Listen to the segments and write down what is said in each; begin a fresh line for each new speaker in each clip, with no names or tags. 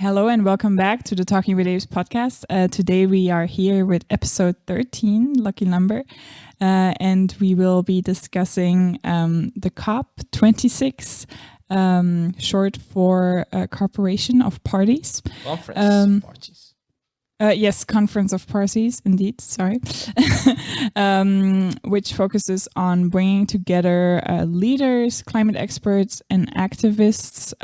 Hello and welcome back to the Talking with Apes podcast. Today we are here with episode 13, lucky number, and we will be discussing the COP26, short for Corporation of Parties.
Conference of Parties.
Yes, Conference of Parties, indeed, sorry. Which focuses on bringing together leaders, climate experts, and activists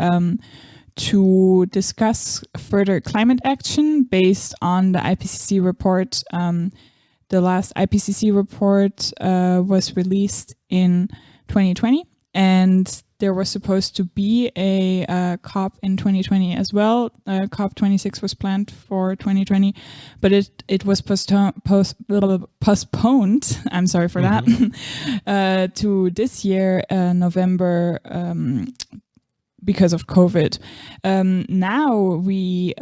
to discuss further climate action based on the IPCC report. The last IPCC report was released in 2020, and there was supposed to be a COP in 2020 as well. COP26 was planned for 2020, but it was postponed. I'm sorry for that. To this year, November. Because of COVID. Now we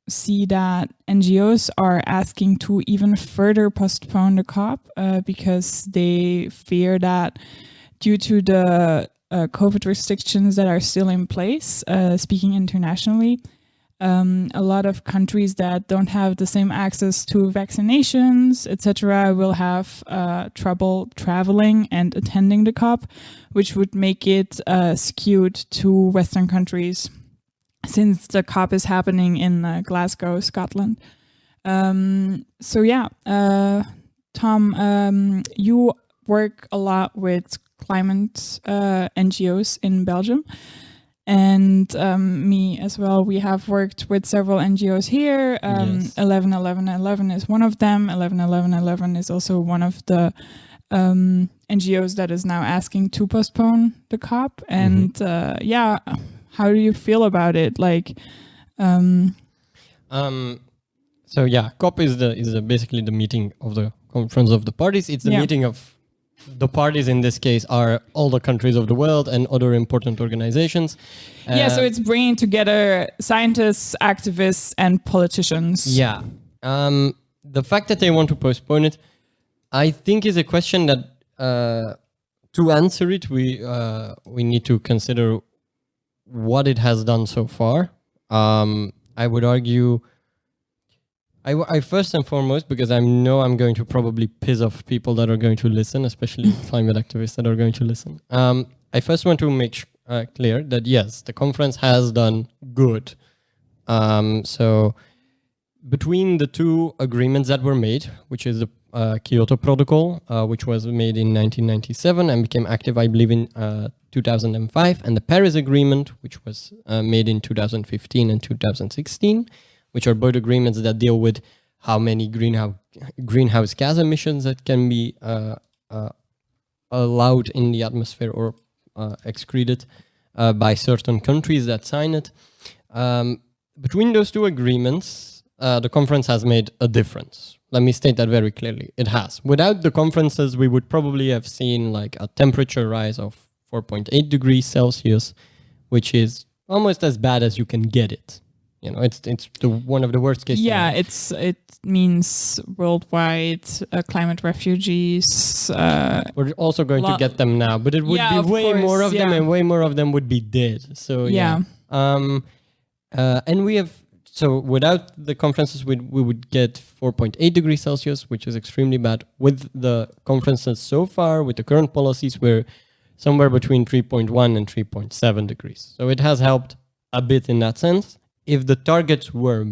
see that NGOs are asking to even further postpone the COP because they fear that due to the COVID restrictions that are still in place, speaking internationally, a lot of countries that don't have the same access to vaccinations, etc., will have trouble traveling and attending the COP, which would make it skewed to Western countries, since the COP is happening in Glasgow, Scotland. Tom, you work a lot with climate NGOs in Belgium. And me as well. We have worked with several NGOs here. 111111 is one of them. 111111 is also one of the NGOs that is now asking to postpone the COP. And how do you feel about it? Like,
COP is basically the meeting of the Conference of the Parties. It's the meeting of the parties. In this case are all the countries of the world and other important organizations.
So it's bringing together scientists, activists, and politicians.
The fact that they want to postpone it, I think, is a question that to answer it, we need to consider what it has done so far. I would argue, I first and foremost, because I know I'm going to probably piss off people that are going to listen, especially climate activists that are going to listen. I first want to make clear that yes, the conference has done good. So between the two agreements that were made, which is the Kyoto Protocol, which was made in 1997 and became active, I believe, in 2005, and the Paris Agreement, which was made in 2015 and 2016, which are both agreements that deal with how many greenhouse gas emissions that can be allowed in the atmosphere or excreted by certain countries that sign it. Between those two agreements, the conference has made a difference. Let me state that very clearly. It has. Without the conferences, we would probably have seen like a temperature rise of 4.8 degrees Celsius, which is almost as bad as you can get it. You know, it's one of the worst cases.
Yeah, it means worldwide climate refugees.
We're also going to get them now, but it would be way more of them, and way more of them would be dead. So and we have, so without the conferences, we would get 4.8 degrees Celsius, which is extremely bad. With the conferences so far, with the current policies, we're somewhere between 3.1 and 3.7 degrees. So it has helped a bit in that sense. If the targets were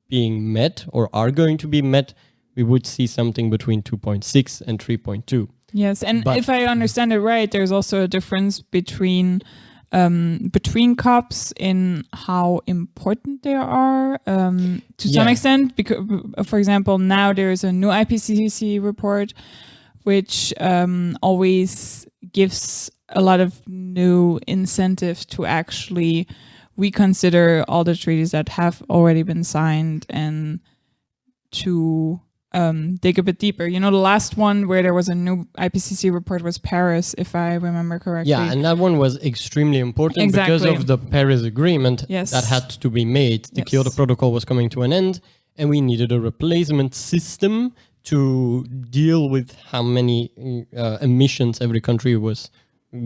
being met or are going to be met, we would see something between 2.6 and 3.2.
Yes, and if I understand it right, there's also a difference between COPs in how important they are to some extent. Because, for example, now there's a new IPCC report, which always gives a lot of new incentive to actually reconsider all the treaties that have already been signed and to dig a bit deeper. You know, the last one where there was a new IPCC report was Paris, if I remember correctly.
Yeah, and that one was extremely important because of the Paris Agreement that had to be made. The Kyoto Protocol was coming to an end, and we needed a replacement system to deal with how many emissions every country was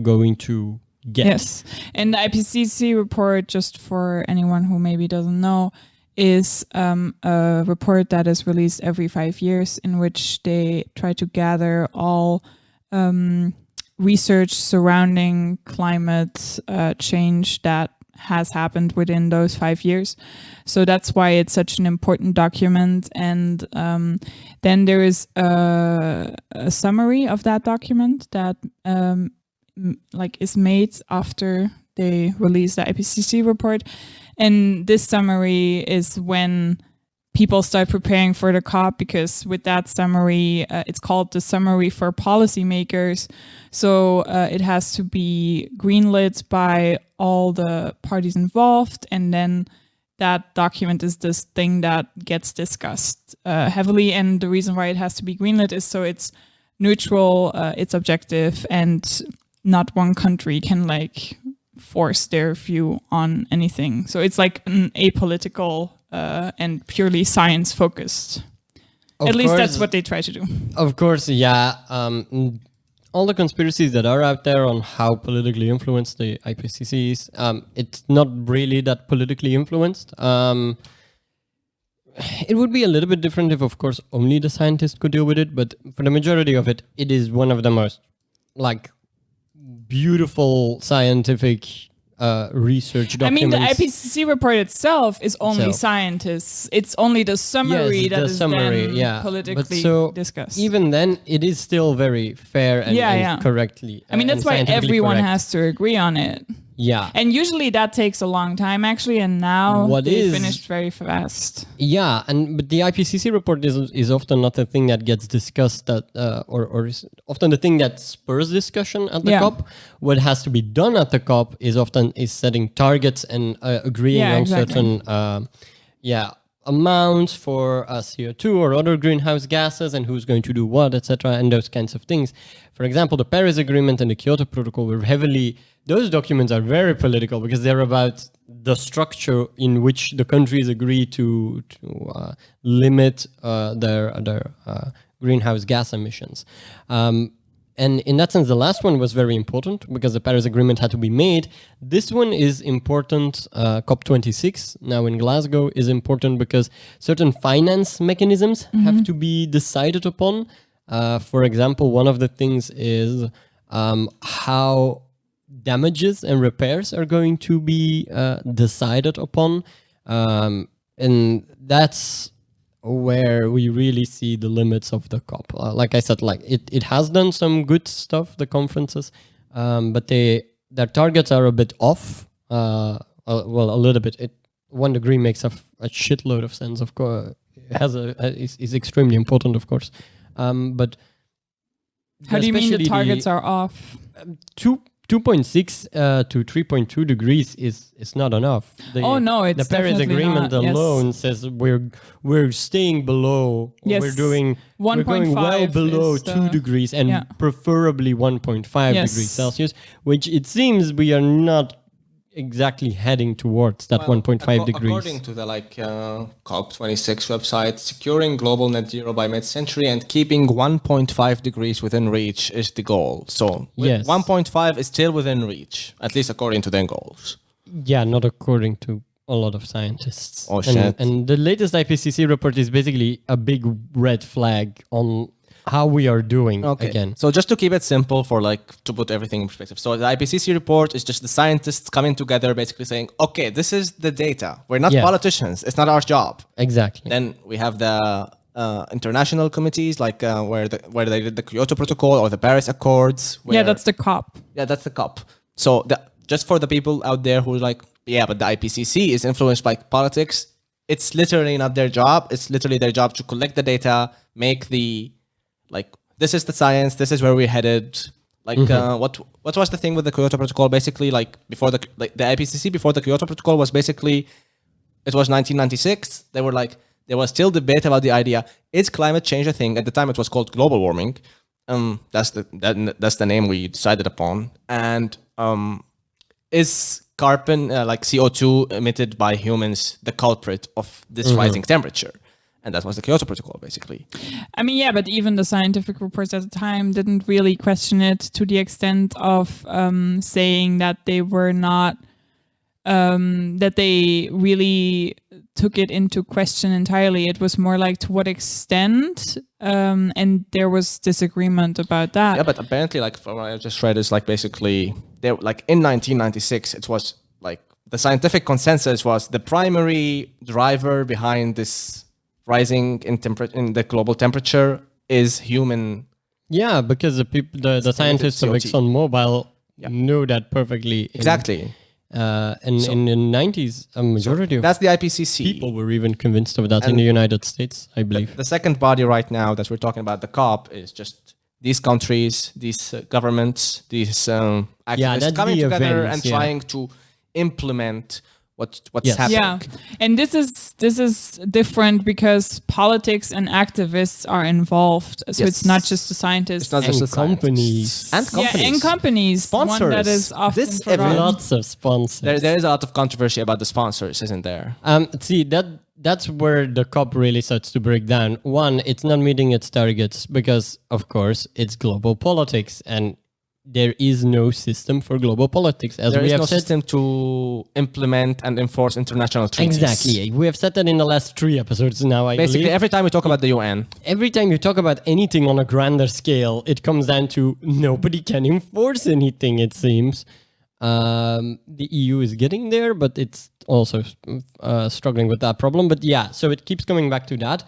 going to get.
Yes. And the IPCC report, just for anyone who maybe doesn't know, is a report that is released every 5 years, in which they try to gather all research surrounding climate change that has happened within those 5 years. So that's why it's such an important document. And then there is a summary of that document that is made after they release the IPCC report. And this summary is when people start preparing for the COP, because with that summary, it's called the Summary for Policymakers. So it has to be greenlit by all the parties involved. And then that document is this thing that gets discussed heavily. And the reason why it has to be greenlit is so it's neutral, it's objective, and not one country can force their view on anything. So it's like an apolitical and purely science focused. At least that's what they try to do.
Of course, yeah. All the conspiracies that are out there on how politically influenced the IPCC is, it's not really that politically influenced. It would be a little bit different if, of course, only the scientists could deal with it. But for the majority of it, it is one of the most beautiful scientific research documents.
I mean, the IPCC report itself is only scientists. It's only the summary that is then politically discussed.
Even then, it is still very fair and correctly.
I mean, that's why everyone has to agree on it.
Yeah.
And usually that takes a long time, actually, and now they finished very fast.
Yeah, but the IPCC report is often not the thing that gets discussed or is often the thing that spurs discussion at the COP. What has to be done at the COP is setting targets and agreeing on certain amounts for CO2 or other greenhouse gases and who's going to do what, etc., and those kinds of things. For example, the Paris Agreement and the Kyoto Protocol were those documents are very political because they're about the structure in which the countries agree to limit their greenhouse gas emissions. And in that sense, the last one was very important because the Paris Agreement had to be made. This one is important. COP26 now in Glasgow is important because certain finance mechanisms have to be decided upon. For example, one of the things is how damages and repairs are going to be decided upon. And that's where we really see the limits of the COP. Like I said, it has done some good stuff, the conferences, but their targets are a bit off. A little bit. 1 degree makes a shitload of sense, of course. Is extremely important, of course. But
how do you mean the targets are off?
2.6 to 3.2 degrees is not enough.
The
Paris Agreement alone says we're staying below.
Yes.
We're going well below 2 degrees and preferably 1.5 degrees Celsius, which it seems we are not exactly heading towards that 1.5 degrees.
According to the COP26 website, securing global net zero by mid-century and keeping 1.5 degrees within reach is the goal. So 1.5 is still within reach, at least according to their goals.
Yeah, not according to a lot of scientists.
Oh, shit.
And the latest IPCC report is basically a big red flag on how we are doing again.
So just to keep it simple to put everything in perspective. So the IPCC report is just the scientists coming together basically saying, okay, this is the data. We're not politicians. It's not our job.
Exactly.
Then we have the international committees where they did the Kyoto Protocol or the Paris Accords.
That's the COP.
Yeah, that's the COP. So just for the people out there who are like, but the IPCC is influenced by politics. It's literally not their job. It's literally their job to collect the data, make this is the science, this is where we're headed. What was the thing with the Kyoto Protocol? Basically, before the IPCC before the Kyoto Protocol was basically, it was 1996. There was still debate about the idea, is climate change a thing? At the time, it was called global warming. That's the name we decided upon. And is carbon, CO2 emitted by humans, the culprit of this rising temperature? And that was the Kyoto Protocol, basically.
I mean, yeah, but even the scientific reports at the time didn't really question it to the extent of saying that they were not, that they really took it into question entirely. It was more like to what extent, and there was disagreement about that.
Yeah, but apparently, like from what I just read, is like basically there, like in 1996, it was like the scientific consensus was the primary driver behind this rising in the global temperature is human.
Yeah, because the scientists of
CO2.
ExxonMobil know that perfectly.
Exactly.
In the 90s, a majority of
That's the IPCC.
people were even convinced of that in the United States, I believe.
The second body right now that we're talking about, the COP, is just these countries, these governments, these activists
that's
coming
the
together
events,
and trying to implement what's
Yes.
happening.
Yeah, and this is different because politics and activists are involved. So
Yes.
it's not just the scientists.
It's not
And
just the
companies.
scientists. And companies.
Yeah, and companies.
Sponsors.
One that is often
This
forgotten.
Lots of sponsors.
There is a lot of controversy about the sponsors, isn't there?
See, that's where the COP really starts to break down. One, it's not meeting its targets because, of course, it's global politics, and there is no system for global politics. As
There
we
is
have
no
said,
system to implement and enforce international treaties.
exactly. We have said that in the last 3 episodes now.
Basically,
believe.
every time we talk about the UN,
Every time you talk about anything on a grander scale, it comes down to nobody can enforce anything, it seems. The EU is getting there, but it's also struggling with that problem. But yeah, so it keeps coming back to that.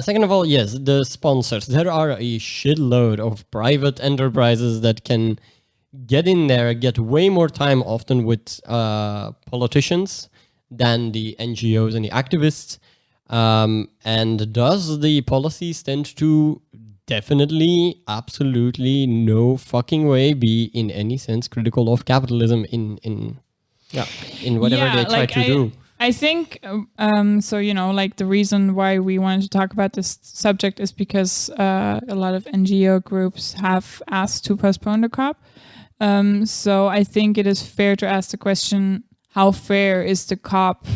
Second of all, yes, the sponsors. There are a shitload of private enterprises that can get in there, get way more time often with politicians than the NGOs and the activists. And does the policies tend to definitely, absolutely no fucking way be in any sense critical of capitalism in whatever they try to do.
I think so. You know, like the reason why we wanted to talk about this subject is because a lot of NGO groups have asked to postpone the COP. So I think it is fair to ask the question: how fair is the COP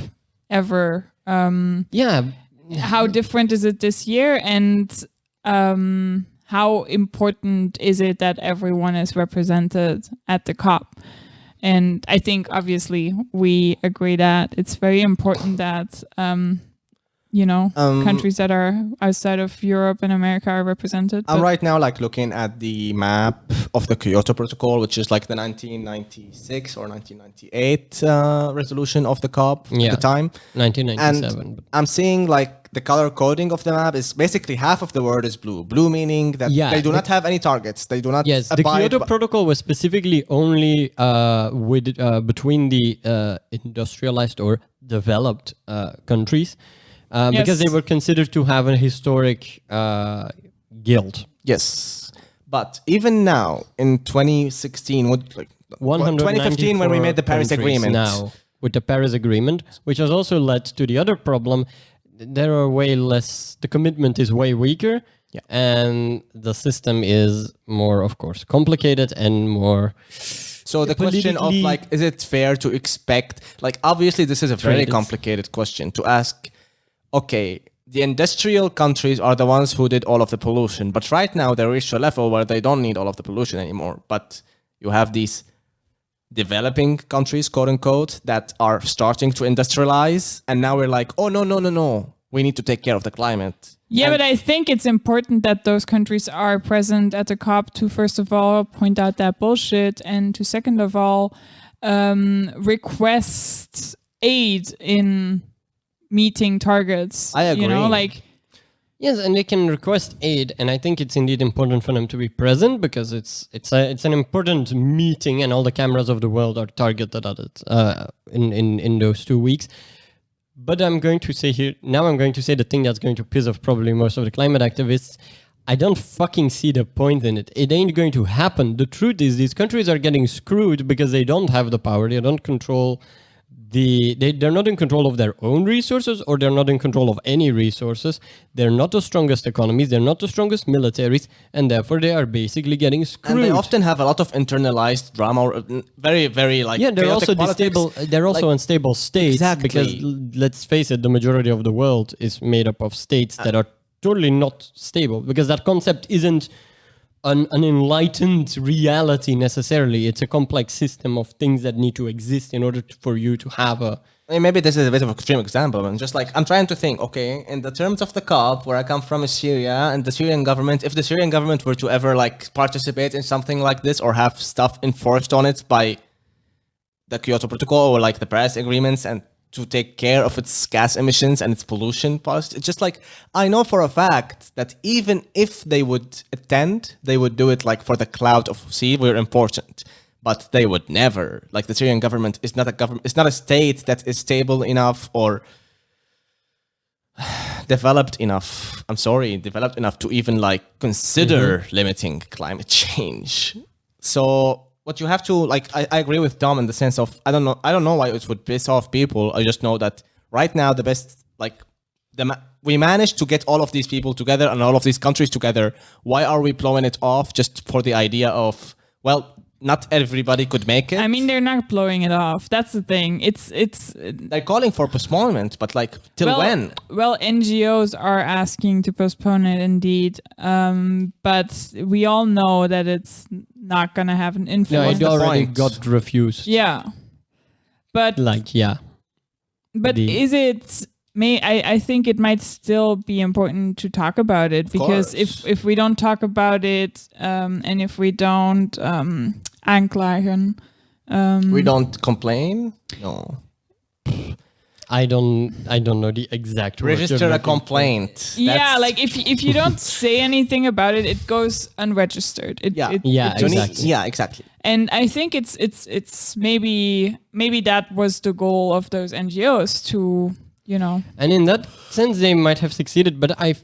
ever? How different is it this year? And how important is it that everyone is represented at the COP? And I think obviously we agree that it's very important that countries that are outside of Europe and America are represented.
I'm right now like looking at the map of the Kyoto Protocol, which is like the 1996 or 1998 resolution of the COP at the time.
1997.
And I'm seeing like the color coding of the map is basically half of the word is blue. Blue meaning that they do not have any targets. They do not.
Yes, the Kyoto Protocol was specifically only between the industrialized or developed countries. Because they were considered to have a historic guilt.
Yes. But even now, in 2016, 2015, when we made the Paris Agreement.
Now, with the Paris Agreement, which has also led to the other problem, there are way less, the commitment is way weaker, and the system is more, of course, complicated and more...
So the question of like, is it fair to expect, like obviously this is a very complicated question to ask. Okay, the industrial countries are the ones who did all of the pollution, but right now they reached a level where they don't need all of the pollution anymore. But you have these developing countries, quote unquote, that are starting to industrialize, and now we're like, oh no, we need to take care of the climate.
Yeah, but I think it's important that those countries are present at the COP to, first of all, point out that bullshit, and to, second of all, request aid in meeting targets.
I agree.
Yes, and they can request aid, and I think it's indeed important for them to be present because it's an important meeting, and all the cameras of the world are targeted at it in those 2 weeks. But I'm going to say the thing that's going to piss off probably most of the climate activists. I don't fucking see the point in it. It ain't going to happen. The truth is these countries are getting screwed because they don't have the power. They don't control they're not in control of their own resources, or they're not in control of any resources. They're not the strongest economies, they're not the strongest militaries, and therefore they are basically getting screwed.
And they often have a lot of internalized drama, or very, very like
they're also
chaotic politics.
they're also unstable states,
Exactly.
because let's face it, the majority of the world is made up of states that are totally not stable, because that concept isn't an enlightened reality necessarily. It's a complex system of things that need to exist in order for you to have a...
I mean, maybe this is a bit of an extreme example, and just like I'm trying to think, okay, in the terms of the COP, where I come from is Syria, and the Syrian government, if the Syrian government were to ever like participate in something like this or have stuff enforced on it by the Kyoto Protocol or like the Paris agreements, and to take care of its gas emissions and its pollution policy, it's just like, I know for a fact that even if they would attend, they would do it like for the clout of, see, we're important. But they would never, like the Syrian government is not a government, it's not a state that is stable enough or developed enough to even like consider limiting climate change. So what you have to, like, I agree with Dom in the sense of, I don't know why it would piss off people. I just know that right now the best, like, we managed to get all of these people together and all of these countries together. Why are we blowing it off just for the idea of, well, not everybody could make it?
I mean, they're not blowing it off. That's the thing.
They're calling for postponement, but like, till when?
Well, NGOs are asking to postpone it indeed. But we all know that it's not going to have an influence.
No, it already
point?
got refused.
Yeah. But
But
is it... I think it might still be important to talk about it, because if we don't talk about it, and if we don't aanklagen,
we don't complain. No,
I don't know the exact word.
Register a complaint.
Yeah, like if you don't say anything about it, it goes unregistered.
Exactly.
And I think it's maybe that was the goal of those NGOs to, you know.
And in that sense, they might have succeeded, but I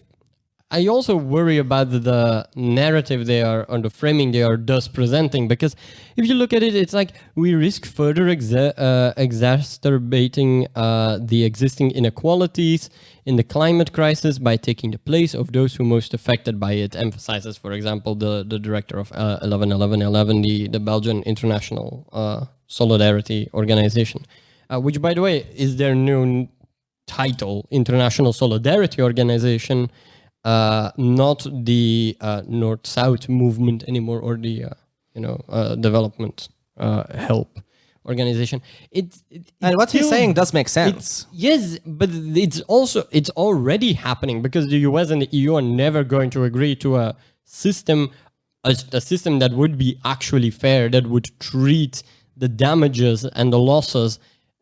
also worry about the narrative they are, or the framing they are thus presenting, because if you look at it, it's like we risk further exacerbating the existing inequalities in the climate crisis by taking the place of those who most affected by it. Emphasizes, for example, the director of 11-11-11, the Belgian International Solidarity Organization, which, by the way, is their new title, International Solidarity Organization. Not the North-South movement anymore, or the development help organization.
And what he's saying does make sense.
Yes, but it's already happening, because the US and the EU are never going to agree to a system that would be actually fair, that would treat the damages and the losses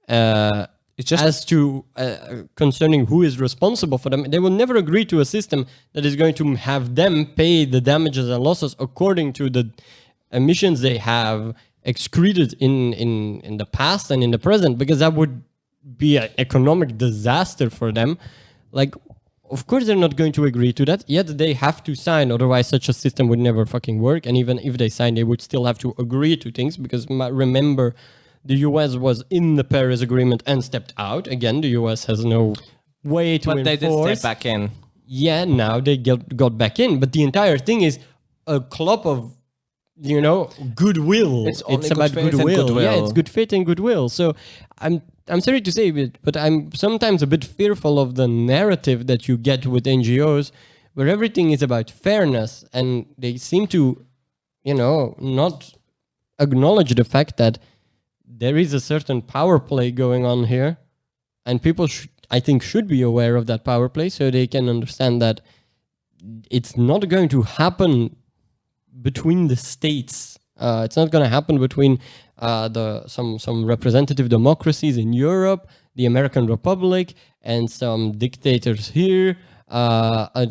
as to concerning who is responsible for them. They will never agree to a system that is going to have them pay the damages and losses according to the emissions they have excreted in the past and in the present, because that would be an economic disaster for them. Like, of course they're not going to agree to that, yet they have to sign, otherwise such a system would never fucking work. And even if they sign, they would still have to agree to things, because remember, the US was in the Paris Agreement and stepped out. Again, the US has no way to enforce.
But they did step back in.
Yeah, now they got back in. But the entire thing is a club of, goodwill. It's about goodwill. Yeah, it's good faith and goodwill. So I'm sorry to say it, but I'm sometimes a bit fearful of the narrative that you get with NGOs, where everything is about fairness, and they seem to, not acknowledge the fact that there is a certain power play going on here, and people, I think, should be aware of that power play, so they can understand that it's not going to happen between the states. It's not going to happen between some representative democracies in Europe, the American Republic, and some dictators here, a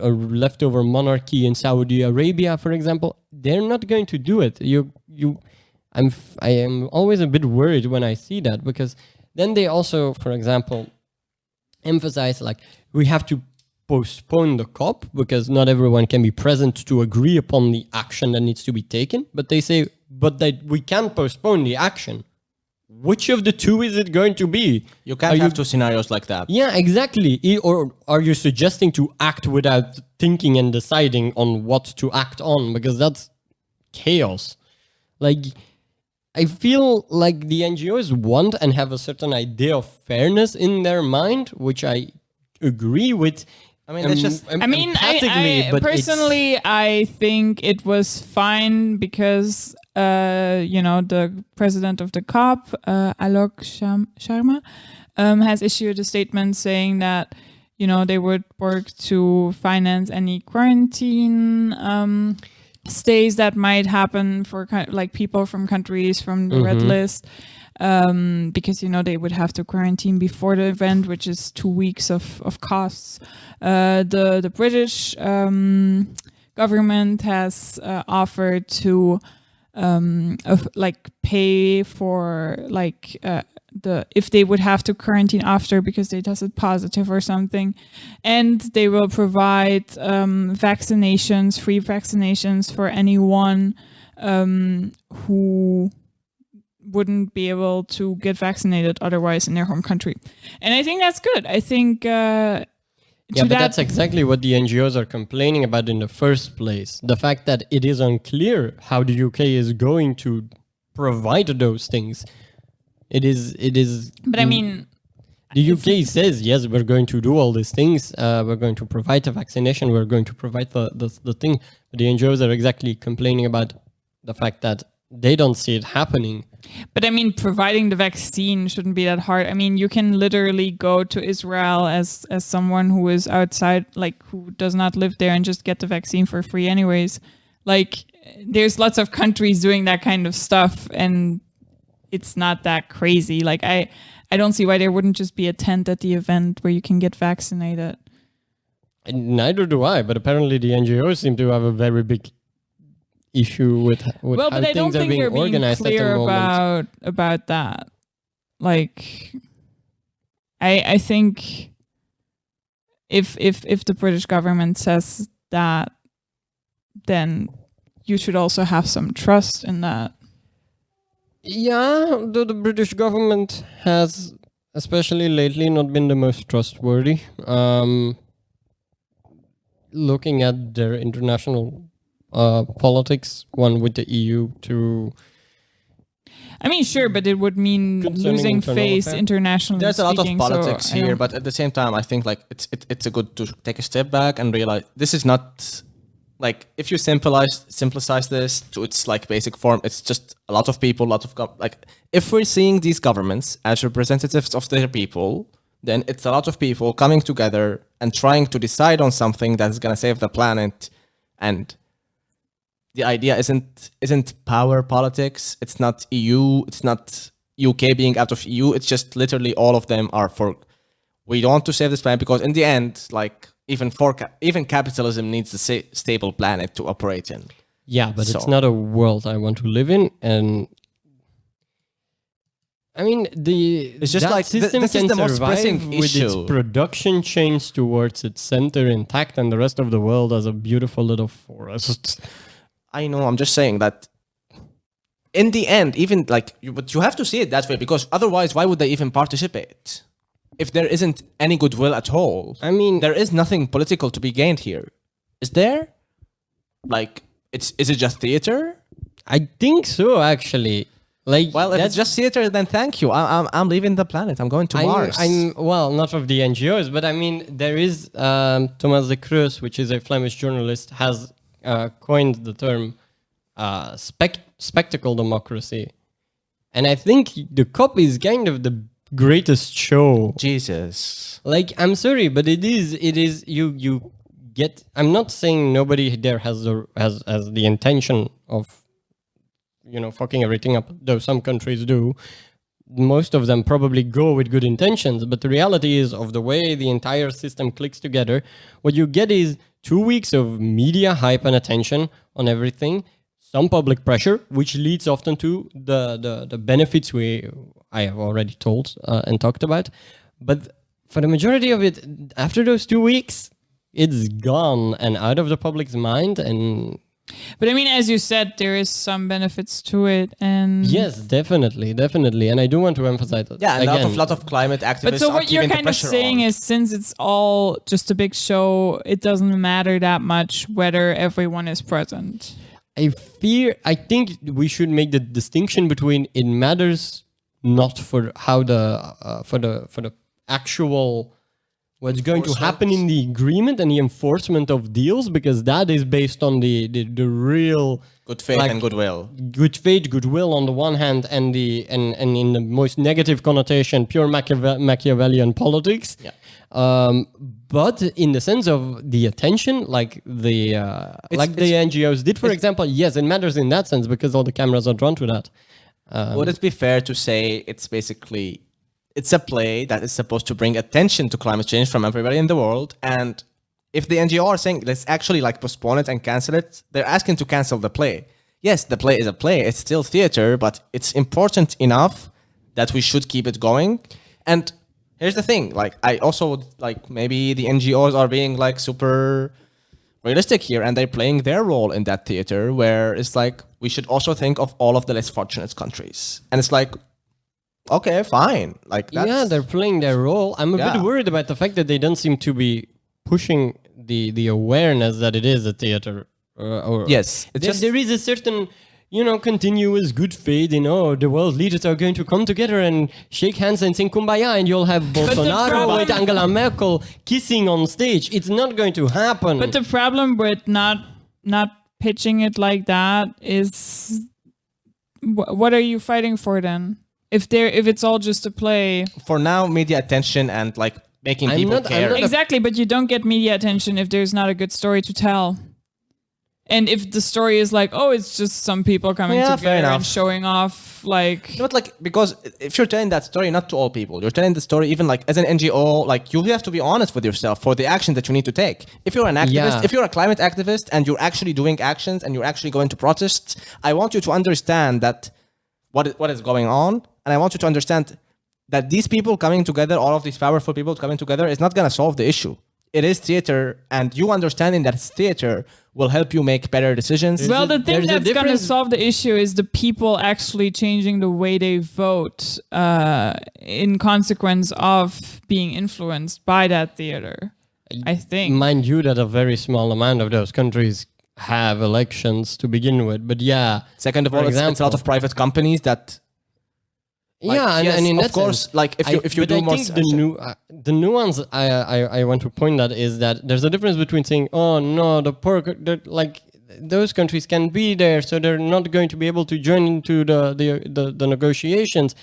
leftover monarchy in Saudi Arabia, for example. They're not going to do it. I am always a bit worried when I see that, because then they also, for example, emphasize like we have to postpone the COP because not everyone can be present to agree upon the action that needs to be taken. But they say, but that we can postpone the action. which of the two is it going to be?
You can't have two scenarios like that.
Yeah, exactly. Or are you suggesting to act without thinking and deciding on what to act on? Because that's chaos. Like, I feel like the NGOs want and have a certain idea of fairness in their mind, which I agree with.
I mean, it's just.
I
but
personally, I think it was fine because, the president of the COP, Alok Sharma, has issued a statement saying that, they would work to finance any quarantine stays that might happen for like people from countries from the red list. Because they would have to quarantine before the event, which is 2 weeks of costs. The British government has offered to pay for if they would have to quarantine after because they tested positive or something, and they will provide vaccinations, free vaccinations for anyone who wouldn't be able to get vaccinated otherwise in their home country. And I think that's good. I think
that's exactly what the NGOs are complaining about in the first place. The fact that it is unclear how the UK is going to provide those things. It is.
But I mean,
the UK says, yes, we're going to do all these things. We're going to provide the vaccination. We're going to provide the thing. But the NGOs are exactly complaining about the fact that they don't see it happening.
But I mean, providing the vaccine shouldn't be that hard. I mean, you can literally go to Israel as someone who is outside, like who does not live there, and just get the vaccine for free anyways. Like, there's lots of countries doing that kind of stuff, and it's not that crazy. Like, I don't see why there wouldn't just be a tent at the event where you can get vaccinated.
Neither do I, but apparently the NGOs seem to have a very big issue with how
but I don't
things are
think
being
they're being
organized
clear
at the moment.
about that. Like, I think if the British government says that, then you should also have some trust in that.
Yeah, the British government has, especially lately, not been the most trustworthy. Looking at their international politics, one with the EU to...
I mean, sure, but it would mean losing face internationally.
There's a lot of
speaking,
politics
so
here, but at the same time, I think like it's a good to take a step back and realize this is not like, if you simplicize this to its like basic form, it's just a lot of people, if we're seeing these governments as representatives of their people, then it's a lot of people coming together and trying to decide on something that's going to save the planet. And the idea isn't power politics. It's not EU. It's not UK being out of EU. It's just literally all of them are for, we want to save this planet, because in the end, like even capitalism needs a stable planet to operate in.
Yeah, but it's not a world I want to live in. And I mean,
it's just like
system
this
can
is the most
survive
pressing
with
issue.
its production chains towards its center intact, and the rest of the world as a beautiful little forest.
I know. I'm just saying that in the end, even like, but you have to see it that way, because otherwise, why would they even participate? If there isn't any goodwill at all,
I mean,
there is nothing political to be gained here. Is there? Like, is it just theater?
I think so, actually. Like,
well, if it's just theater, then thank you. I'm leaving the planet. I'm going to Mars.
Well, not of the NGOs, but I mean, there is Thomas de Creus, which is a Flemish journalist, has coined the term spectacle democracy, and I think the COP is kind of the greatest show.
Jesus,
like, I'm sorry, but it is you get. I'm not saying nobody there has the intention of, fucking everything up, though some countries do. Most of them probably go with good intentions, but the reality is, of the way the entire system clicks together, what you get is 2 weeks of media hype and attention on everything, some public pressure, which leads often to the benefits I have already told and talked about. But for the majority of it, after those 2 weeks, it's gone and out of the public's mind, and
But I mean, as you said, there is some benefits to it, and
Yes, definitely. And I do want to emphasize that.
Yeah, and
again,
a lot of climate activists
but so
are
what you're
keeping the
kind of
pressure
saying
on.
is, since it's all just a big show, it doesn't matter that much whether everyone is present.
I think we should make the distinction between it matters not for how for the actual what's going to happen in the agreement and the enforcement of deals, because that is based on the real
Good faith
like,
and goodwill.
good faith, goodwill on the one hand, and in the most negative connotation, pure Machiavellian politics.
Yeah.
But in the sense of the attention, like the NGOs did, for example, yes, it matters in that sense because all the cameras are drawn to that.
Would it be fair to say it's a play that is supposed to bring attention to climate change from everybody in the world? And if the NGO are saying, let's actually like postpone it and cancel it, they're asking to cancel the play. Yes, the play is a play. It's still theater, but it's important enough that we should keep it going. And here's the thing, like I also like maybe the NGOs are being like super realistic here and they're playing their role in that theater, where it's like we should also think of all of the less fortunate countries. And it's like, okay, fine. Like
Yeah, they're playing their role. I'm a bit worried about the fact that they don't seem to be pushing the awareness that it is a theater.
Yes,
There is a certain, continuous good faith in, the world leaders are going to come together and shake hands and sing Kumbaya, and you'll have Bolsonaro with Angela Merkel kissing on stage. It's not going to happen.
But the problem with not pitching it like that is, what are you fighting for then? If it's all just a play.
For now, media attention and like making people care.
Exactly, but you don't get media attention if there's not a good story to tell. And if the story is like, oh, it's just some people coming together and showing off, like...
Not like, because if you're telling that story, not to all people, you're telling the story even like as an NGO, like you have to be honest with yourself for the action that you need to take. If you're an activist, if you're a climate activist and you're actually doing actions and you're actually going to protests, I want you to understand that what is going on. And I want you to understand that these people coming together, all of these powerful people coming together, is not going to solve the issue. It is theater, and you understanding that it's theater will help you make better decisions.
Well, the thing that's going to solve the issue is the people actually changing the way they vote in consequence of being influenced by that theater, I think.
Mind you that a very small amount of those countries have elections to begin with, but yeah.
Second of all, it's a lot of private companies that...
Like, and in
of course,
sense,
like if you do more...
I think the nuance I want to point at is that there's a difference between saying, oh no, the poor, like those countries can be there, so they're not going to be able to join into the negotiations.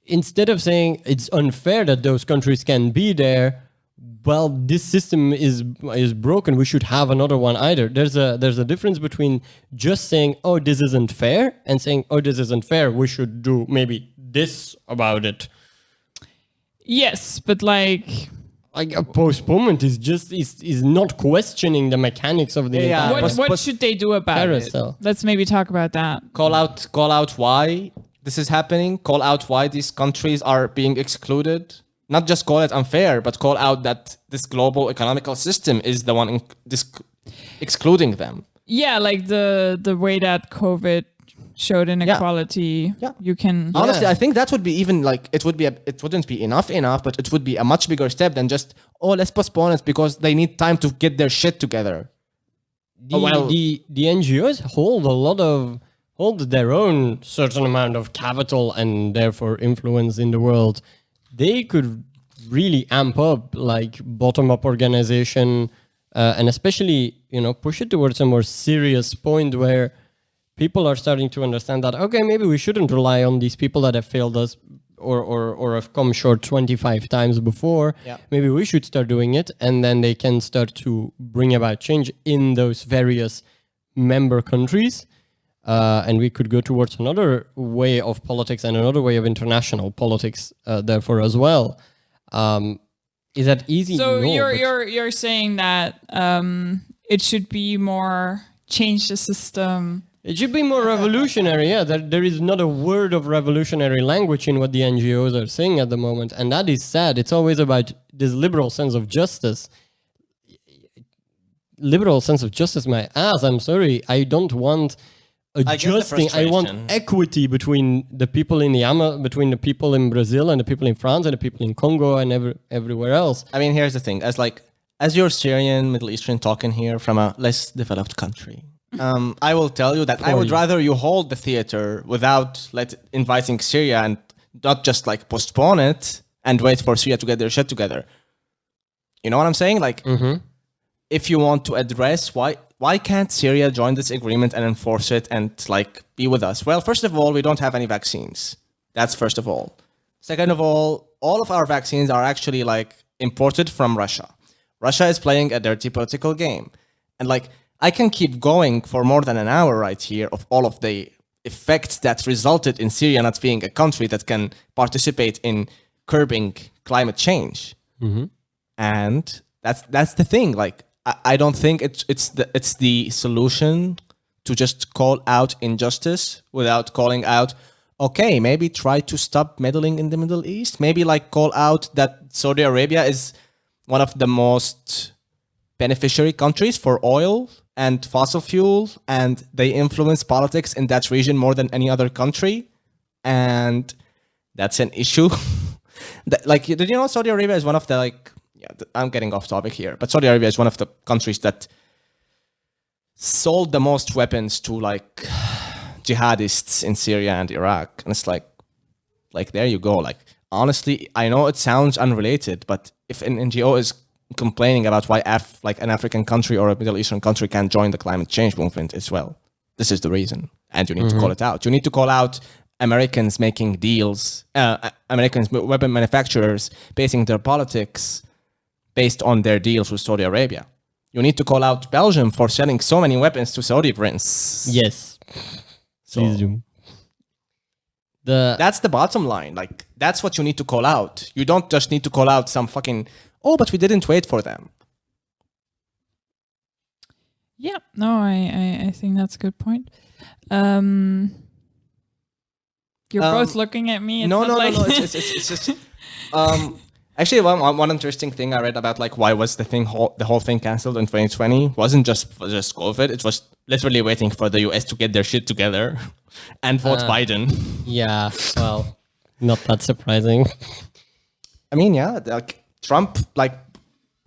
Instead of saying it's unfair that those countries can be there, well, this system is broken. We should have another one either. There's a difference between just saying, oh, this isn't fair, and saying, oh, this isn't fair. We should do maybe this about it.
Yes, but like
a postponement is not questioning the mechanics of the entire
what should they do about it? Let's maybe talk about that.
Call out why this is happening. Call out why these countries are being excluded. Not just call it unfair, but call out that this global economical system is the one excluding them.
Yeah, like the way that COVID showed inequality.
Yeah.
You can
honestly, I think that would be even like it wouldn't be enough, but it would be a much bigger step than just let's postpone it because they need time to get their shit together.
The NGOs hold their own certain amount of capital and therefore influence in the world. They could really amp up like bottom-up organization and especially, push it towards a more serious point where people are starting to understand that, okay, maybe we shouldn't rely on these people that have failed us or have come short 25 times before.
Yeah.
Maybe we should start doing it, and then they can start to bring about change in those various member countries. And we could go towards another way of politics and another way of international politics, therefore as well. Is that easy?
So
no,
you're saying that it should be more change the system.
It should be more revolutionary. Yeah, there is not a word of revolutionary language in what the NGOs are saying at the moment, and that is sad. It's always about this liberal sense of justice. liberal sense of justice my ass. I'm sorry. I don't want adjusting. I want
frustration.
equity between the people in between the people in Brazil and the people in France and the people in Congo and everywhere else.
I mean, here's the thing: as you're Syrian, Middle Eastern talking here from a less developed country, I will tell you that I would rather you hold the theater without inviting Syria and not just like postpone it and wait for Syria to get their shit together. You know what I'm saying? Like, if you want to address why can't Syria join this agreement and enforce it and like be with us? Well, first of all, we don't have any vaccines. That's first of all. Second of all of our vaccines are actually like imported from Russia. Russia is playing a dirty political game. And like, I can keep going for more than an hour right here of all of the effects that resulted in Syria not being a country that can participate in curbing climate change. And that's the thing. Like, I don't think it's the solution to just call out injustice without calling out, okay, maybe try to stop meddling in the Middle East. Maybe like call out that Saudi Arabia is one of the most beneficiary countries for oil and fossil fuel, and they influence politics in that region more than any other country. And that's an issue. Like, did you know Saudi Arabia is one of the like, yeah, I'm getting off topic here, but Saudi Arabia is one of the countries that sold the most weapons to like jihadists in Syria and Iraq. And it's like there you go. Like, honestly, I know it sounds unrelated, but if an NGO is complaining about why an African country or a Middle Eastern country can't join the climate change movement as well, this is the reason. And you need to call it out. You need to call out Americans making deals, Americans weapon manufacturers basing their politics based on their deals with Saudi Arabia. You need to call out Belgium for selling so many weapons to Saudi prince.
Yes. Please do.
That's the bottom line. Like, that's what you need to call out. You don't just need to call out some fucking, oh, but we didn't wait for them.
Yeah, no, I think that's a good point. You're both looking at me.
No. It's just actually one interesting thing I read about like why was the whole thing canceled in 2020 wasn't just COVID. It was literally waiting for the US to get their shit together and vote Biden.
Yeah, well, not that surprising.
I mean, yeah, like Trump, like,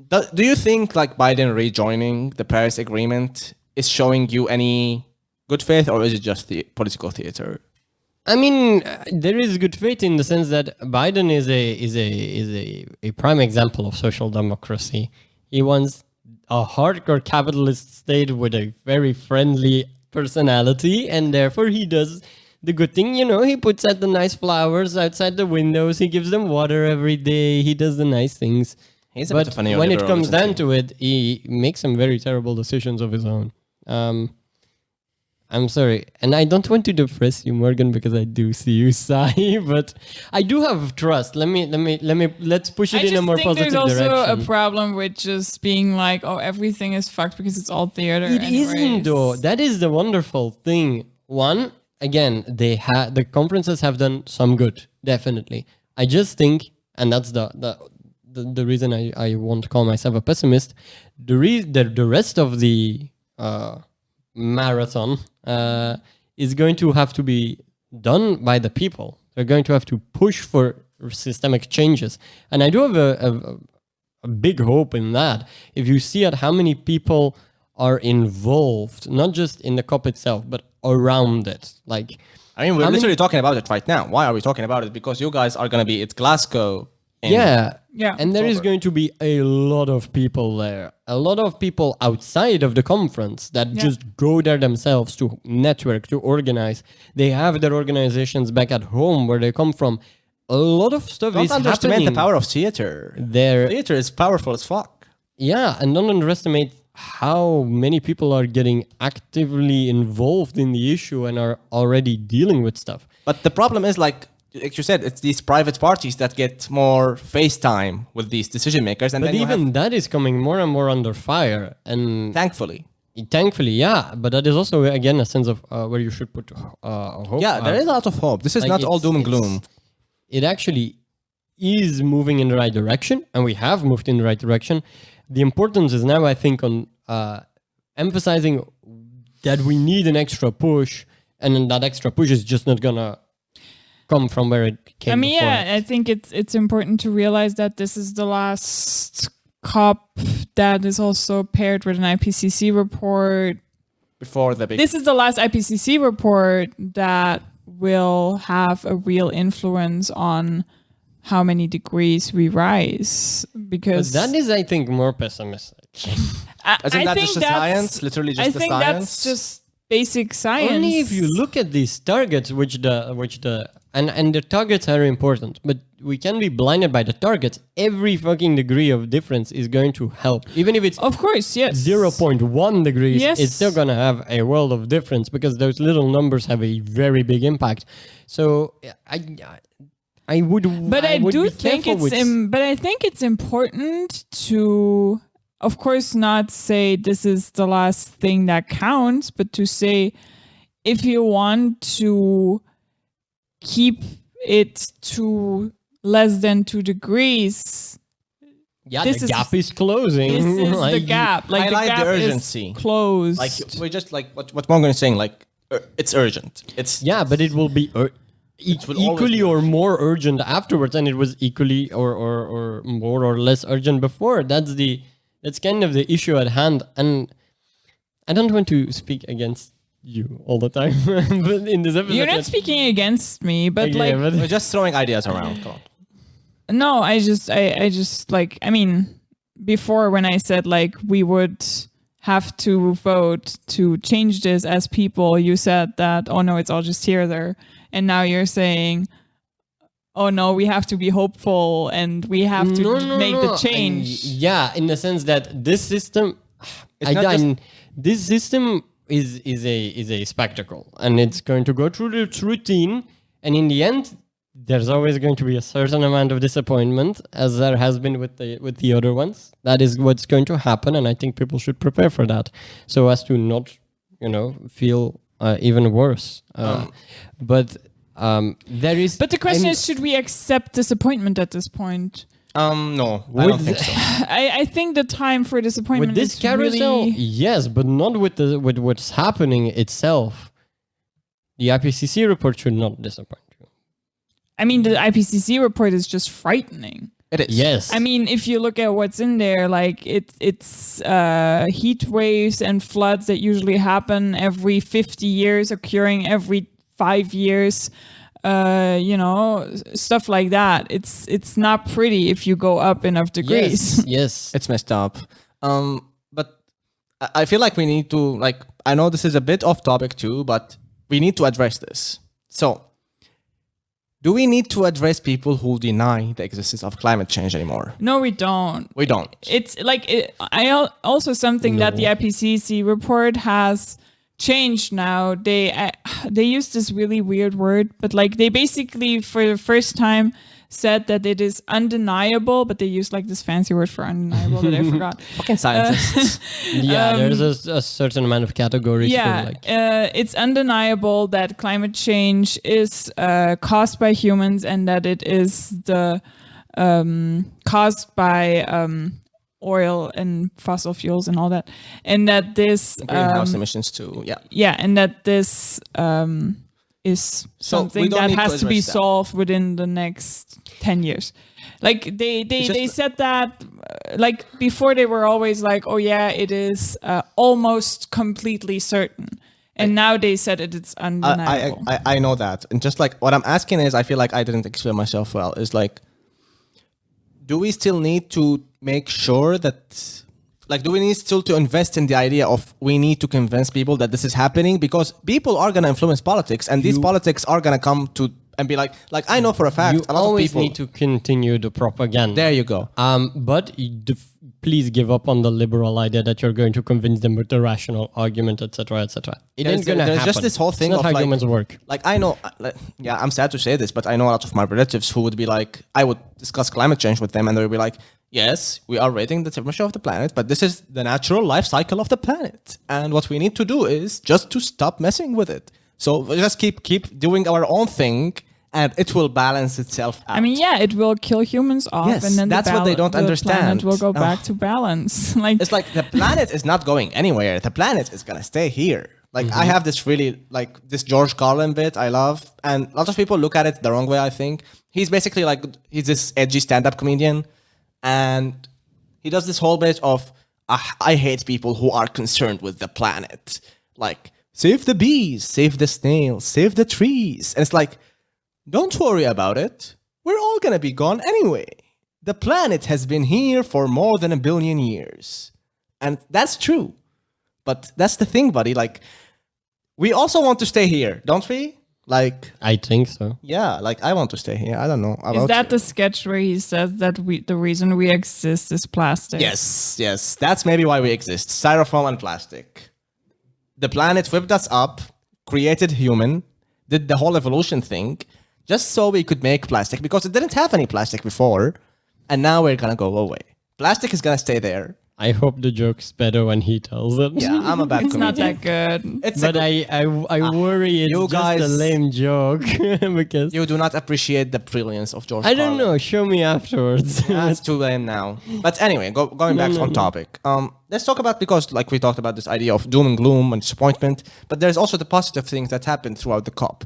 do you think like Biden rejoining the Paris Agreement is showing you any good faith, or is it just the political theater?
I mean, there is good faith in the sense that Biden is a prime example of social democracy. He wants a hardcore capitalist state with a very friendly personality, and therefore he does the good thing. You know, he puts out the nice flowers outside the windows. He gives them water every day. He does the nice things.
He's a
but
bit of a neoliberal,
when it comes
isn't
down
he?
to it, he makes some very terrible decisions of his own. I'm sorry, and I don't want to depress you, Morgan, because I do see you sigh, but I do have trust. Let's push it in a more positive
there's also
direction.
a problem with just being like, oh, everything is fucked because it's all theater.
It
anyways.
isn't though. That is the wonderful thing. One, again, the conferences have done some good, definitely. I just think, and that's the reason I won't call myself a pessimist. The rest of the marathon is going to have to be done by the people. They're going to have to push for systemic changes, and I do have a big hope in that. If you see at how many people are involved, not just in the COP itself, but around it, like.
I mean, we're literally talking about it right now. Why are we talking about it? Because you guys are going to be at Glasgow.
Yeah.
Yeah.
And there is going to be a lot of people there. A lot of people outside of the conference that just go there themselves to network, to organize. They have their organizations back at home where they come from. A lot of stuff
Don't
is
underestimate
happening
the power of theater.
there.
Theater is powerful as fuck.
Yeah, and don't underestimate how many people are getting actively involved in the issue and are already dealing with stuff.
But the problem is, like you said, it's these private parties that get more face time with these decision makers. And
But
then
even that is coming more and more under fire. And
thankfully.
Thankfully, yeah. But that is also, again, a sense of where you should put hope.
Yeah, there is a lot of hope. This is
Like,
not all doom and gloom.
It actually is moving in the right direction, and we have moved in the right direction. The importance is now, I think, on emphasizing that we need an extra push, and then that extra push is just not gonna come from where it came.
I mean,
before
yeah,
it.
I think it's important to realize that this is the last COP that is also paired with an IPCC report.
Before the big.
This is the last IPCC report that will have a real influence on how many degrees we rise, because
But that is, I think, more pessimistic.
Isn't
I
that
think
just the
that's-
science? Literally just
I
the
think
science?
that's just basic science.
Only if you look at these targets, which the and the targets are important, but we can be blinded by the targets. Every fucking degree of difference is going to help, even if it's
Of course, yes.
0.1 degrees.
Yes.
It's still gonna have a world of difference because those little numbers have a very big impact. So I would,
But I
would
do
be
think
careful
it's
with
but I think it's important to, of course, not say this is the last thing that counts, but to say if you want to keep it to less than 2 degrees,
yeah,
this
the
is-
gap is closing.
this is the
Like,
gap. Like
highlight
the
the
gap
urgency.
is closed.
like we're just like what Morgan is saying. Like it's urgent. It's
Yeah, but it will be
will always
equally
be
or more urgent afterwards, and it was equally or more or less urgent before. That's kind of the issue at hand, and I don't want to speak against you all the time, but in this episode,
You're not speaking against me, but
Okay,
like
but-
we're just throwing ideas around. Come on.
no, I just like, I mean, before when I said like we would have to vote to change this as people, you said that, oh no, it's all just here there. And now you're saying, oh no, we have to be hopeful and we have to make the change.
Yeah, in the sense that this system,
It's not just-
this system is a spectacle, and it's going to go through its routine, and in the end, there's always going to be a certain amount of disappointment, as there has been with the other ones. That is what's going to happen, and I think people should prepare for that, so as to not, feel even worse. But there is.
But the question is, should we accept disappointment at this point?
No, I don't think so.
I think the time for disappointment
with this
is
carousel,
really...
yes, but not with what's happening itself. The IPCC report should not disappoint you.
I mean, the IPCC report is just frightening.
It is.
Yes.
I mean, if you look at what's in there, like it's heat waves and floods that usually happen every 50 years, occurring every 5 years, stuff like that. It's not pretty if you go up enough degrees.
Yes.
It's messed up. But I feel like we need to, like, I know this is a bit off topic too, but we need to address this. So, do we need to address people who deny the existence of climate change anymore?
No, we don't.
We don't.
It's like also something that the IPCC report has changed now. They use this really weird word, but like they basically for the first time said that it is undeniable, but they use like this fancy word for undeniable that I forgot.
Fucking scientists.
Yeah, there's a certain amount of categories.
Yeah,
For like,
it's undeniable that climate change is caused by humans and that it is the caused by oil and fossil fuels and all that, and that this
Greenhouse emissions too. Yeah.
yeah, and that this is
So we
something
don't
that
need to
has to be
address that.
solved within the next 10 years. Like they
just-
said that like before they were always like, oh yeah, it is almost completely certain. And now they said it's undeniable.
I know that. And just like what I'm asking is, I feel like I didn't explain myself well, is like, do we still need to make sure that, like, do we need still to invest in the idea of we need to convince people that this is happening? Because people are going to influence politics, and these politics are going to come to and be like I know for a fact,
you
a lot of
always
people.
need to continue the propaganda.
There you go.
But please give up on the liberal idea that you're going to convince them with the rational argument, etc., etc. It ain't gonna
There's
happen.
just this whole thing
it's not
of
how
like,
humans work.
Like I know, yeah, I'm sad to say this, but I know a lot of my relatives who would be like, I would discuss climate change with them, and they would be like, yes, we are raising the temperature of the planet, but this is the natural life cycle of the planet, and what we need to do is just to stop messing with it. So we just keep doing our own thing, and it will balance itself out.
I mean, yeah, it will kill humans off,
Yes,
and then
that's what they don't
the
understand.
planet will go back
Ugh.
to balance. Like,
It's like the planet is not going anywhere. The planet is gonna stay here. Like I have this really like this George Carlin bit I love, and lots of people look at it the wrong way. I think he's basically like he's this edgy stand-up comedian, and he does this whole bit of I hate people who are concerned with the planet. Like save the bees, save the snails, save the trees, and it's like don't worry about it. We're all gonna be gone anyway. The planet has been here for more than 1 billion years, and that's true. But that's the thing, buddy. Like, we also want to stay here, don't we? Like,
I think so.
yeah, like I want to stay here. I don't know.
is that the sketch where he says that the reason we exist is plastic?
Yes. That's maybe why we exist. Styrofoam and plastic. The planet whipped us up, created human, did the whole evolution thing, just so we could make plastic because it didn't have any plastic before, and now we're gonna go away. Plastic is gonna stay there.
I hope the joke's better when he tells it.
Yeah, I'm a bad
It's not
comedian.
that good.
It's
But
a-
I worry it's
you
just a
guys-
lame joke because
you do not appreciate the brilliance of George
I don't
Carlin.
know. Show me afterwards.
That's too lame now. But anyway, going back on topic. Let's talk about, because like we talked about this idea of doom and gloom and disappointment, but there's also the positive things that happened throughout the COP.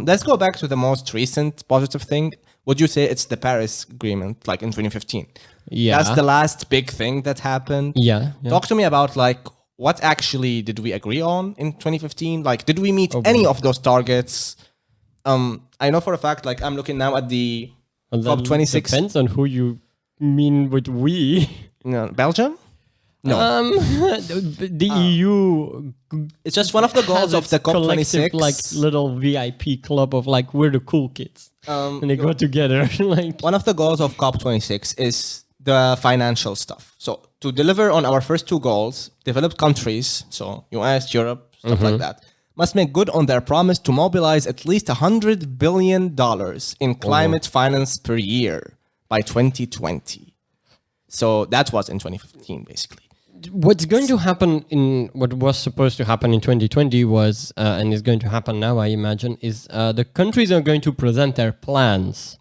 Let's go back to the most recent positive thing. Would you say it's the Paris Agreement, like in 2015?
Yeah.
That's the last big thing that happened.
yeah.
Talk to me about like what actually did we agree on in 2015? Like, did we meet any of those targets? I know for a fact, like I'm looking now at the
Well, that
COP26.
depends on who you mean with we.
No, Belgium? No.
The EU.
It's just one of the goals
has
of the
its collective,
COP26.
like little VIP club of like we're the cool kids, and they go together. Like
One of the goals of COP26 is the financial stuff. So to deliver on our first two goals, developed countries, so US, Europe, stuff like that, must make good on their promise to mobilize at least $100 billion in climate finance per year by 2020. So that was in 2015, basically.
what's going to happen in what was supposed to happen in 2020 was, and is going to happen now, I imagine, is the countries are going to present their plans.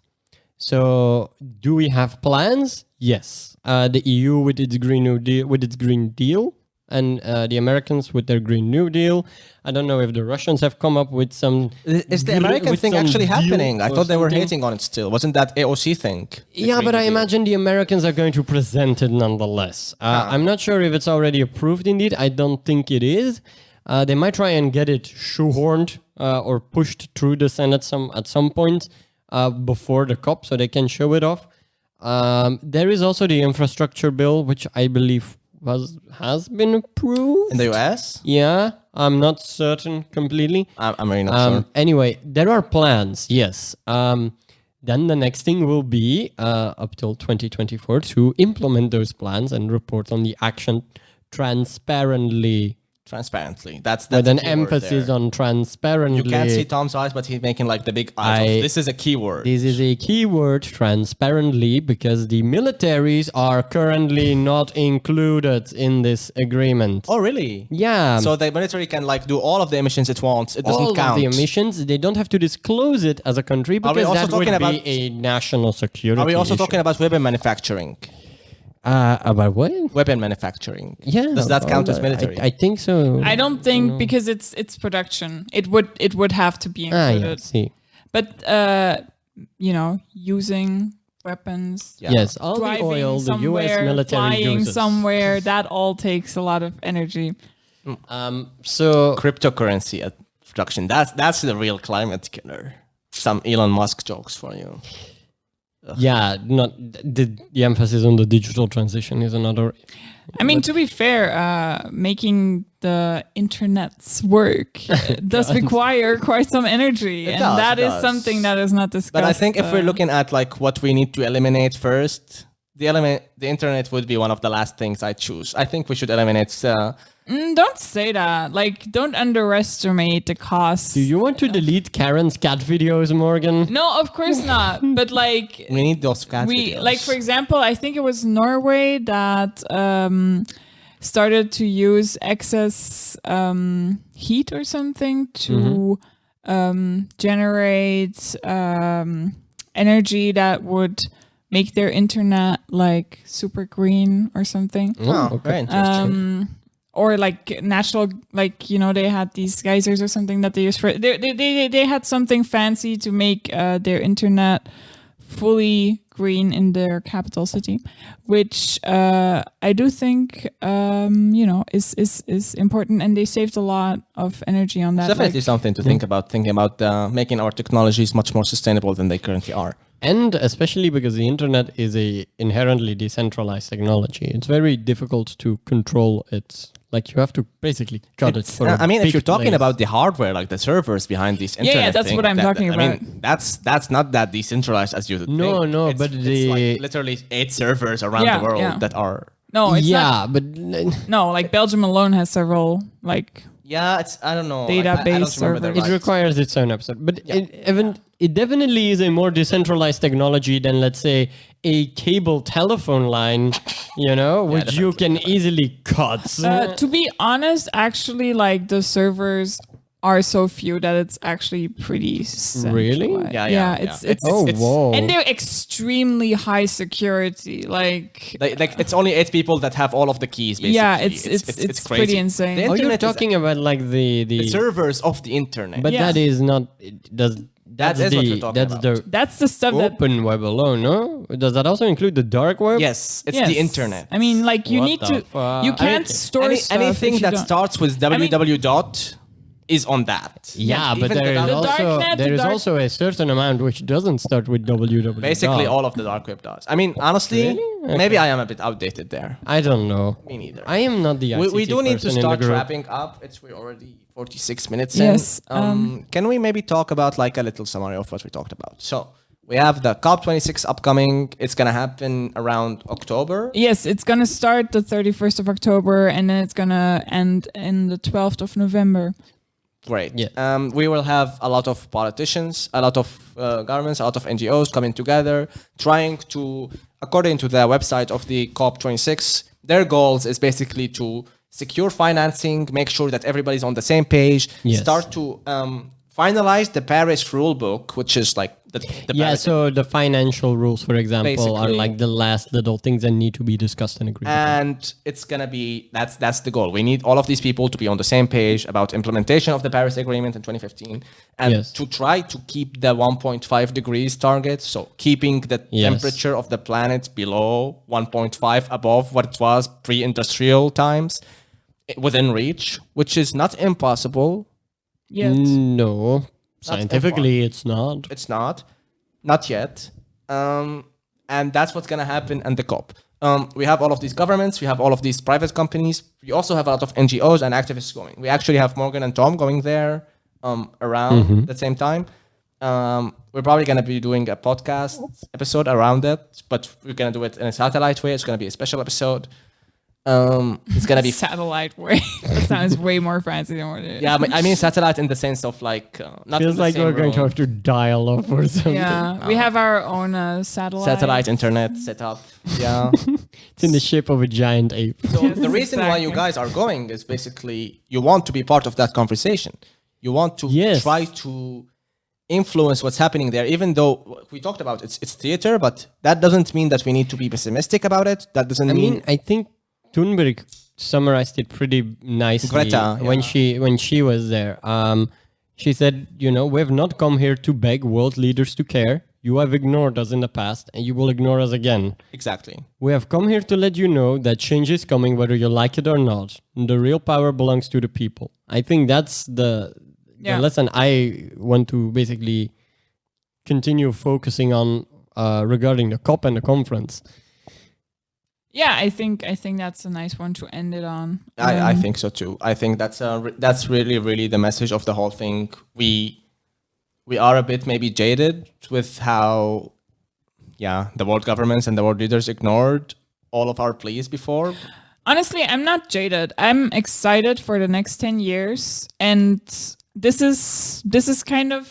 So, do we have plans? Yes. The EU with its Green Deal, and the Americans with their Green New Deal. I don't know if the Russians have come up with some.
Is the
deal-
American
with
thing
some
actually
deal
happening? I
or
thought they were
something.
hating on it still. Wasn't that AOC thing?
Yeah, but I imagine the Americans are going to present it nonetheless. I'm not sure if it's already approved indeed. I don't think it is. They might try and get it shoehorned or pushed through the Senate at some point before the COP so they can show it off. There is also the infrastructure bill, which I believe has been approved.
In the US?
Yeah, I'm not certain completely.
I'm really not sure.
Anyway, there are plans, yes. Then the next thing will be up till 2024 to implement those plans and report on the action transparently.
Transparently. That's
With
the
an
keyword
emphasis
there.
on transparently.
You can't see Tom's eyes, but he's making like the big eyes. This is a keyword.
This is a keyword, transparently, because the militaries are currently not included in this agreement.
Oh, really?
Yeah.
So the military can like do all of the emissions it wants. It doesn't
all
count.
of the emissions, they don't have to disclose it as a country
Are we
because
also
that would
talking
be
about-
a national security
Are we also
issue.
talking about weapon manufacturing?
About what?
Weapon manufacturing.
Yeah.
Does that count as military?
I think so.
I don't think because it's production. It would have to be
Ah,
included.
yeah. See.
But using weapons,
Yeah.
Yes, all the
driving
oil the
somewhere,
U.S. military
flying
uses.
somewhere, that all takes a lot of energy.
So
Cryptocurrency at production. That's the real climate killer. Some Elon Musk jokes for you.
yeah, not the emphasis on the digital transition is another.
I mean, to be fair, making the internets work does require quite some energy, and
does,
that
it
is
does.
something that is not discussed.
But I think if we're looking at like what we need to eliminate first, the internet would be one of the last things I choose. I think we should eliminate.
Don't say that. Like, don't underestimate the cost.
Do you want to delete Karen's cat videos, Morgan?
No, of course not. But like,
We need those cat videos.
like for example, I think it was Norway that started to use excess heat or something to generate energy that would make their internet like super green or something.
Oh, very interesting.
Or like natural, like, you know, they had these geysers or something that they used for they had something fancy to make their internet fully green in their capital city, which I do think you know is important, and they saved a lot of energy on that.
Definitely something to think about. Thinking about making our technologies much more sustainable than they currently are.
And especially because the internet is a inherently decentralized technology, it's very difficult to control it. Like you have to basically cut it for.
I mean, if
big
you're talking
place.
about the hardware, like the servers behind these internet
that's
thing,
what I'm talking
I mean, that's not that decentralized as you would think.
No,
It's-
but
it's like
the-
literally 8 servers around
Yeah,
the world
yeah.
that are.
No, it's not.
yeah, but
No, like Belgium alone has several like
Yeah, it's I don't know.
Database
I don't remember the
servers.
it
right.
requires its own episode. But it definitely is a more decentralized technology than, let's say, a cable telephone line, you know, which you can easily cut.
to be honest, actually, like the servers are so few that it's actually pretty
Really?
centralized.
Yeah.
It's
Oh, whoa.
and they're extremely high security. Like
Like it's only 8 people that have all of the keys. Basically.
yeah, it's
crazy.
pretty insane.
The
Oh, you're
internet is
talking about like
the servers of the internet.
but
Yeah.
that is not. That's
is
the
what we're talking
that's
about.
the
That's the stuff that
open web alone. No, does that also include the dark web?
yes, it's
yes.
the internet.
I mean, like you
What
need
the
to.
fuck?
You
I
can't
mean,
store stuff
anything
if you
that
don't-
starts with www dot is on that.
Yeah, but
even
there is
the dark-
also
darknet,
there
the
is
dark-
also a certain amount which doesn't start with www.
Basically, all of the dark web does. I mean, honestly,
Really?
maybe I am a bit outdated there.
I don't know.
Me neither.
I am not the ICT
We do need to
person in the
start
group.
wrapping up. We're already 46 minutes
Yes,
in. Can we maybe talk about like a little summary of what we talked about? So we have the COP26 upcoming. It's gonna happen around October.
Yes, it's gonna start the 31st of October, and then it's gonna end in the 12th of November.
Great.
Yeah.
We will have a lot of politicians, a lot of governments, a lot of NGOs coming together, trying to, according to the website of the COP26, their goals is basically to secure financing, make sure that everybody's on the same page,
Yes.
start to finalize the Paris rule book, which is like the
Yeah,
Paris
so the financial rules, for example, are
Basically.
like the last little things that need to be discussed and agreed upon.
and it's gonna be that's the goal. We need all of these people to be on the same page about implementation of the Paris Agreement in 2015, and
Yes.
to try to keep the 1.5 degrees target. So keeping the
Yes.
temperature of the planet below 1.5, above what it was pre-industrial times, within reach, which is not impossible.
Yet.
No, scientifically it's not.
It's not yet. And that's what's gonna happen in the COP. We have all of these governments, we have all of these private companies. We also have a lot of NGOs and activists going. We actually have Morgan and Tom going there around the same time. We're probably gonna be doing a podcast episode around it, but we're gonna do it in a satellite way. It's gonna be a special episode. It's gonna be
Satellite way. That sounds way more fancy than what it is.
yeah. I mean satellite in the sense of like not in
Feels
the
like
same
we're going to
room.
have to dial up or something.
Yeah, we have our own
Satellite internet setup. Yeah.
It's in the shape of a giant ape.
So
Yes,
the reason why you
exactly.
guys are going is basically you want to be part of that conversation. You want to
Yes.
try to influence what's happening there, even though we talked about it's theater, but that doesn't mean that we need to be pessimistic about it. That doesn't
I
mean
mean, I think Thunberg summarized it pretty nicely
Greta,
when
yeah.
she was there. She said, you know, we have not come here to beg world leaders to care. You have ignored us in the past, and you will ignore us again.
exactly.
We have come here to let you know that change is coming, whether you like it or not. The real power belongs to the people. I think that's the lesson I want to basically continue focusing on regarding the COP and the conference.
Yeah, I think that's a nice one to end it on.
I think so too. I think that's really the message of the whole thing. We are a bit maybe jaded with how the world governments and the world leaders ignored all of our pleas before.
Honestly, I'm not jaded. I'm excited for the next 10 years, and this is kind of,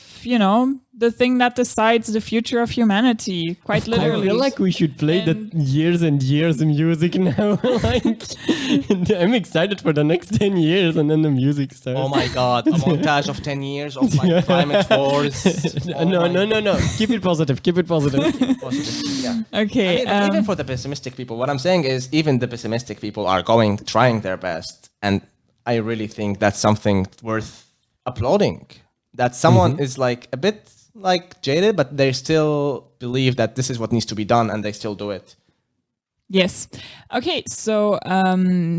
the thing that decides the future of humanity, quite literally.
I feel like we should play the years and years of music now. Like, I'm excited for the next 10 years, and then the music starts.
Oh my God, a montage of 10 years of like climate wars.
No. Keep it positive.
Yeah.
Okay.
I mean, even for the pessimistic people, what I'm saying is even the pessimistic people are trying their best. And I really think that's something worth applauding. That someone is like a bit like jaded, but they still believe that this is what needs to be done and they still do it.
Yes. Okay. So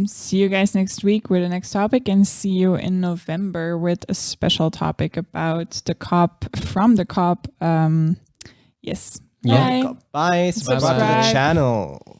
see you guys next week with the next topic, and see you in November with a special topic about the COP, from the COP. Yes.
Yeah.
Bye.
Bye. Subscribe to the channel.